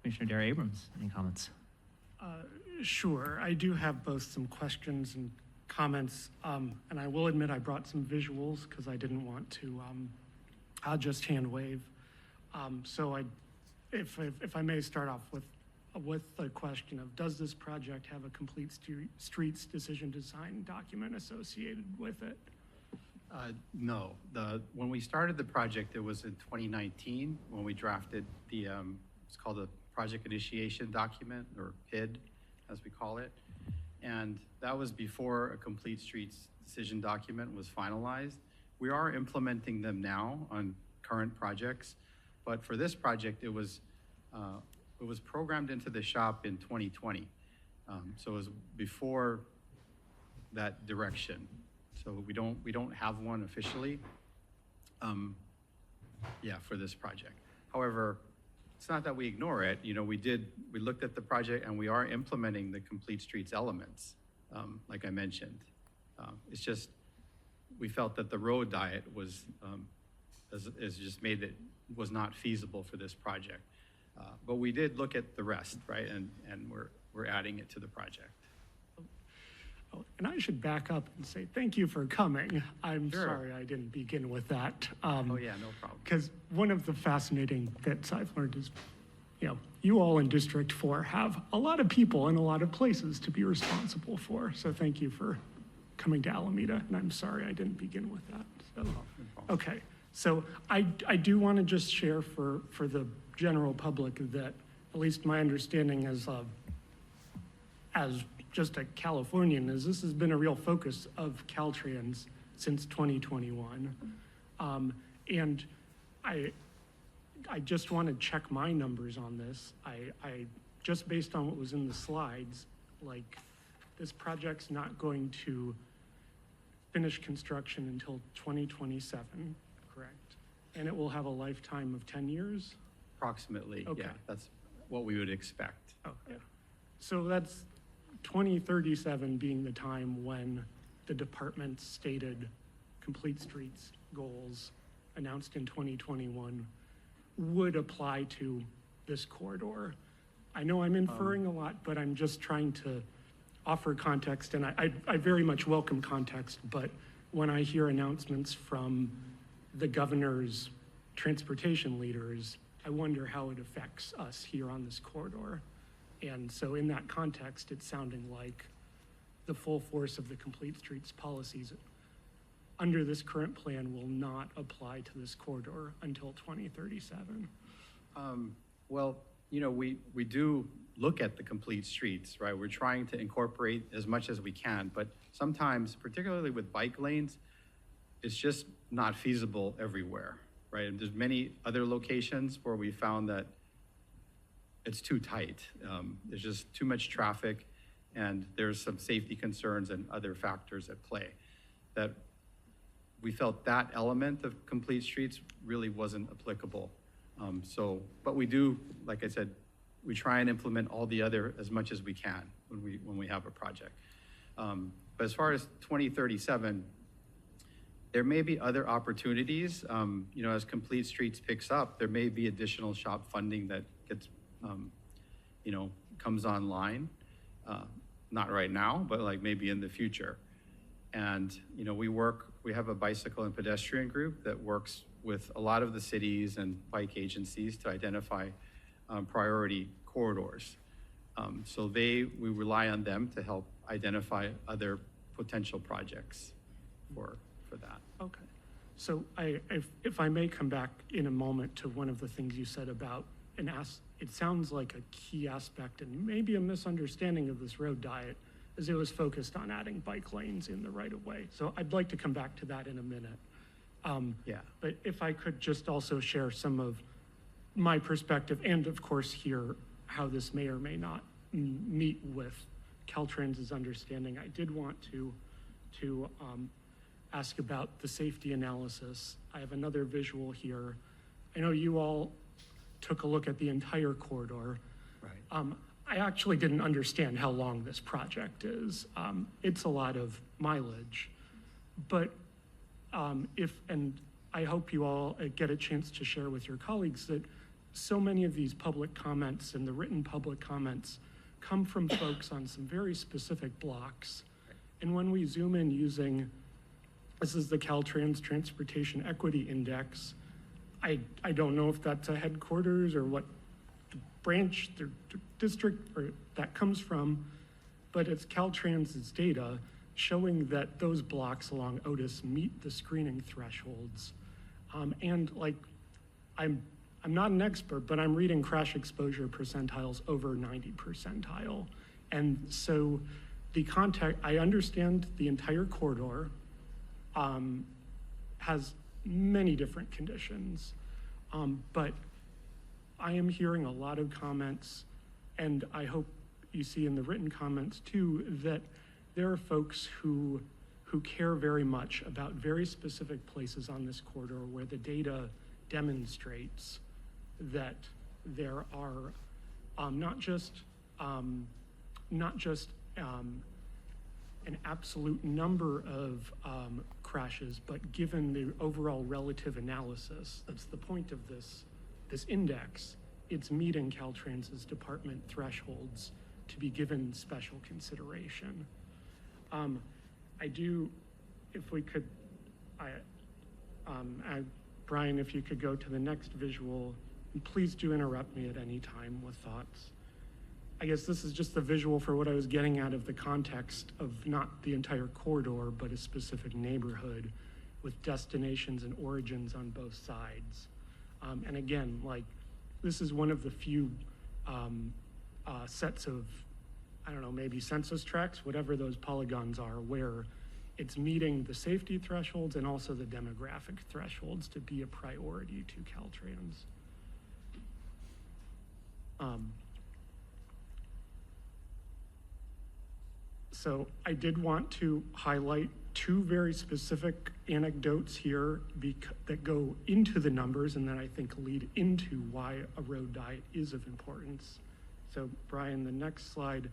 Commissioner Dara-Abrams, any comments? Sure. I do have both some questions and comments, and I will admit I brought some visuals because I didn't want to I'll just hand wave. If I may start off with the question of, does this project have a complete streets decision design document associated with it? No. When we started the project, it was in 2019 when we drafted the, it's called a project initiation document, or PID, as we call it. And that was before a complete streets decision document was finalized. We are implementing them now on current projects, but for this project, it was programmed into the shop in 2020. So it was before that direction. So we don't have one officially, for this project. However, it's not that we ignore it. You know, we looked at the project and we are implementing the complete streets elements, like I mentioned. It's just, we felt that the road diet was, was not feasible for this project. But we did look at the rest, right? And we're adding it to the project. Oh, and I should back up and say thank you for coming. I'm Sure. sorry I didn't begin with that. Oh yeah, no problem. Because one of the fascinating bits I've learned is, you all in District 4 have a lot of people in a lot of places to be responsible for. So thank you for coming to Alameda, and I'm sorry I didn't begin with that. So, No problem. okay, so I do want to just share for the general public that, at least my understanding as just a Californian, is this has been a real focus of Caltrans since 2021. And I just want to check my numbers on this. I just based on what was in the slides, like, this project's not going to finish construction until 2027, correct? And it will have a lifetime of 10 years? Approximately, Okay. yeah, that's what we would expect. Okay. So that's 2037 being the time when the department's stated complete streets goals announced in 2021 would apply to this corridor. I know I'm inferring a lot, but I'm just trying to offer context, and I very much welcome context, but when I hear announcements from the governor's transportation leaders, I wonder how it affects us here on this corridor. And so in that context, it's sounding like the full force of the complete streets policies under this current plan will not apply to this corridor until 2037. Well, we do look at the complete streets, right? We're trying to incorporate as much as we can, but sometimes, particularly with bike lanes, it's just not feasible everywhere, right? And there's many other locations where we found that it's too tight. There's just too much traffic, and there's some safety concerns and other factors at play that we felt that element of complete streets really wasn't applicable. But we do, like I said, we try and implement all the other as much as we can when we have a project. But as far as 2037, there may be other opportunities. As complete streets picks up, there may be additional shop funding that gets, comes online. Not right now, but like maybe in the future. And, we have a bicycle and pedestrian group that works with a lot of the cities and bike agencies to identify priority corridors. So we rely on them to help identify other potential projects for that. Okay. So if I may come back in a moment to one of the things you said about it sounds like a key aspect and maybe a misunderstanding of this road diet as it was focused on adding bike lanes in the right of way. So I'd like to come back to that in a minute. Yeah. But if I could just also share some of my perspective and of course hear how this may or may not meet with Caltrans's understanding. I did want to ask about the safety analysis. I have another visual here. I know you all took a look at the entire corridor. Right. I actually didn't understand how long this project is. It's a lot of mileage, but and I hope you all get a chance to share with your colleagues that so many of these public comments and the written public comments come from folks on some very specific blocks. And when we zoom in using, this is the Caltrans Transportation Equity Index. I don't know if that's a headquarters or what branch, their district or that comes from, but it's Caltrans's data showing that those blocks along Otis meet the screening thresholds. And like, I'm not an expert, but I'm reading crash exposure percentiles over 90 percentile. And so the context, I understand the entire corridor has many different conditions, but I am hearing a lot of comments, and I hope you see in the written comments too, that there are folks who care very much about very specific places on this corridor where the data demonstrates that there are not just an absolute number of crashes, but given the overall relative analysis, that's the point of this index, it's meeting Caltrans's department thresholds to be given special consideration. If we could, Brian, if you could go to the next visual, and please do interrupt me at any time with thoughts. I guess this is just the visual for what I was getting out of the context of not the entire corridor, but a specific neighborhood with destinations and origins on both sides. And again, like, this is one of the few sets of, I don't know, maybe census tracts, whatever those polygons are, where it's meeting the safety thresholds and also the demographic thresholds to be a priority to Caltrans. So I did want to highlight two very specific anecdotes here that go into the numbers and that I think lead into why a road diet is of importance. So Brian, the next slide.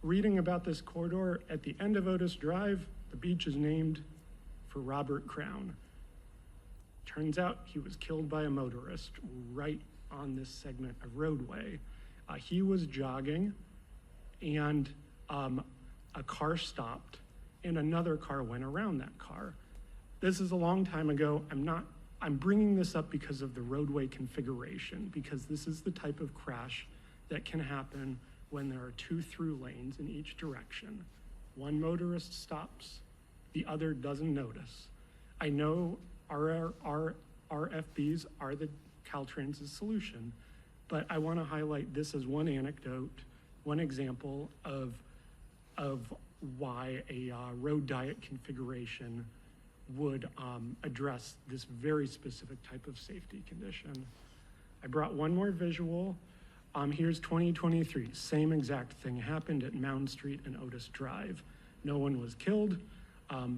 Reading about this corridor, at the end of Otis Drive, the beach is named for Robert Crown. Turns out he was killed by a motorist right on this segment of roadway. He was jogging and a car stopped and another car went around that car. This is a long time ago. I'm bringing this up because of the roadway configuration, because this is the type of crash that can happen when there are two through lanes in each direction. One motorist stops, the other doesn't notice. I know our RFBs are the Caltrans' solution, but I want to highlight this as one anecdote, one example of why a road diet configuration would address this very specific type of safety condition. I brought one more visual. Here's 2023, same exact thing happened at Mound Street and Otis Drive. No one was killed,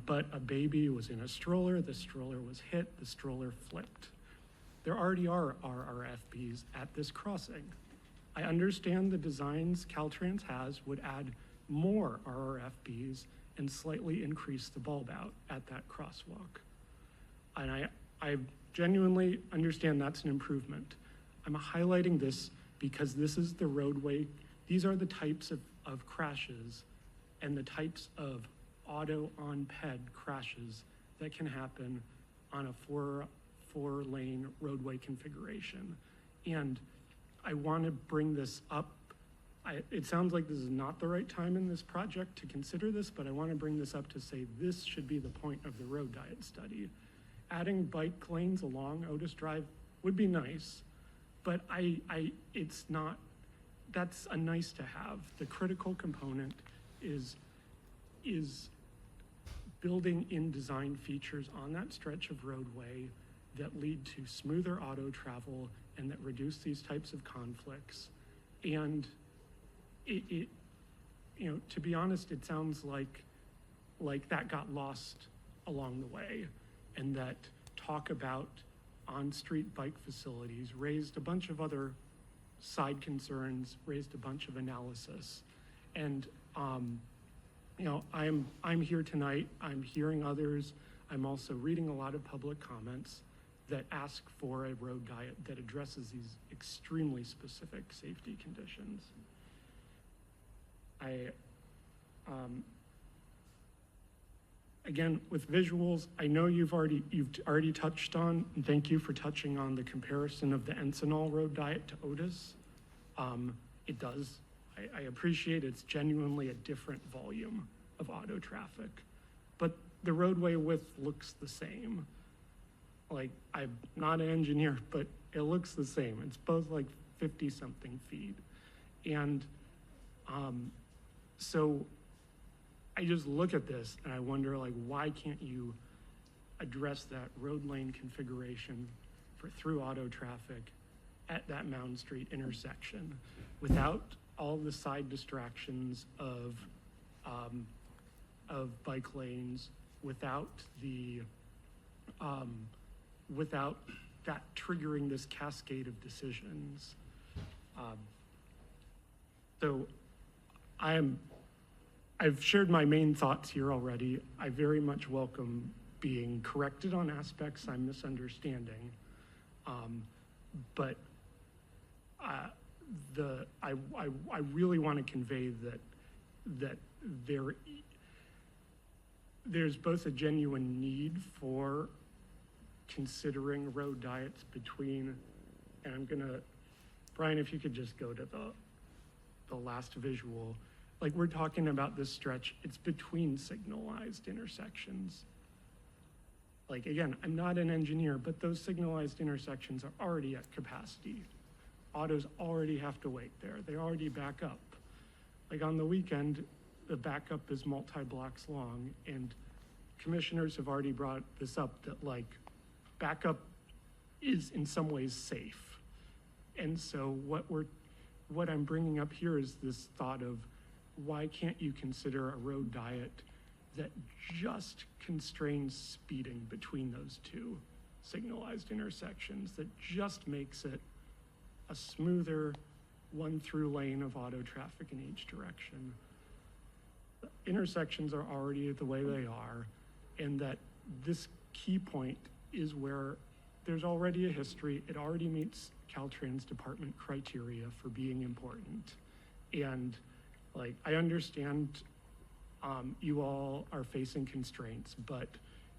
but a baby was in a stroller, the stroller was hit, the stroller flipped. There already are RRFBs at this crossing. I understand the designs Caltrans has would add more RRFBs and slightly increase the bulb out at that crosswalk. And I genuinely understand that's an improvement. I'm highlighting this because this is the roadway. These are the types of crashes and the types of auto on ped crashes that can happen on a four lane roadway configuration. And I want to bring this up. It sounds like this is not the right time in this project to consider this, but I want to bring this up to say this should be the point of the road diet study. Adding bike lanes along Otis Drive would be nice, but it's not, that's a nice to have. The critical component is building in design features on that stretch of roadway that lead to smoother auto travel and that reduce these types of conflicts. And it you know, to be honest, it sounds like that got lost along the way, and that talk about on-street bike facilities raised a bunch of other side concerns, raised a bunch of analysis. And you know, I'm here tonight, I'm hearing others, I'm also reading a lot of public comments, that ask for a road diet that addresses these extremely specific safety conditions. Again, with visuals, I know you've already touched on, and thank you for touching on the comparison of the Encinal road diet to Otis. It does, I appreciate it's genuinely a different volume of auto traffic, but the roadway width looks the same. Like, I'm not an engineer, but it looks the same. It's both like 50-something feet. And so I just look at this and I wonder, like, why can't you address that road lane configuration for through auto traffic at that Mound Street intersection without all the side distractions of bike lanes, without the without that triggering this cascade of decisions. So I've shared my main thoughts here already. I very much welcome being corrected on aspects I'm misunderstanding. But I really want to convey that there's both a genuine need for considering road diets between, and I'm gonna, Brian, if you could just go to the last visual. Like, we're talking about this stretch, it's between signalized intersections. Like, again, I'm not an engineer, but those signalized intersections are already at capacity. Autos already have to wait there. They already back up. Like, on the weekend, the backup is multi-blocks long, and commissioners have already brought this up, that like, backup is in some ways safe. And so what I'm bringing up here is this thought of, why can't you consider a road diet that just constrains speeding between those two signalized intersections, that just makes it a smoother one through lane of auto traffic in each direction? The intersections are already the way they are, and that this key point is where there's already a history. It already meets Caltrans department criteria for being important. And like, I understand you all are facing constraints,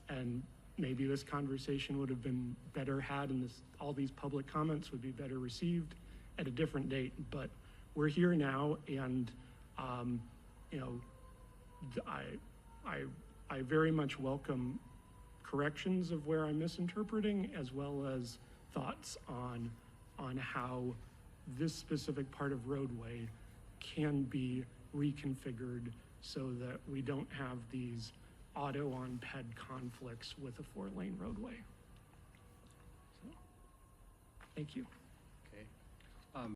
and maybe this conversation would have been better had, and all these public comments would be better received at a different date, but we're here now, and you know, I very much welcome corrections of where I'm misinterpreting, as well as thoughts on how this specific part of roadway can be reconfigured so that we don't have these auto on ped conflicts with a 4-lane roadway. So, thank you.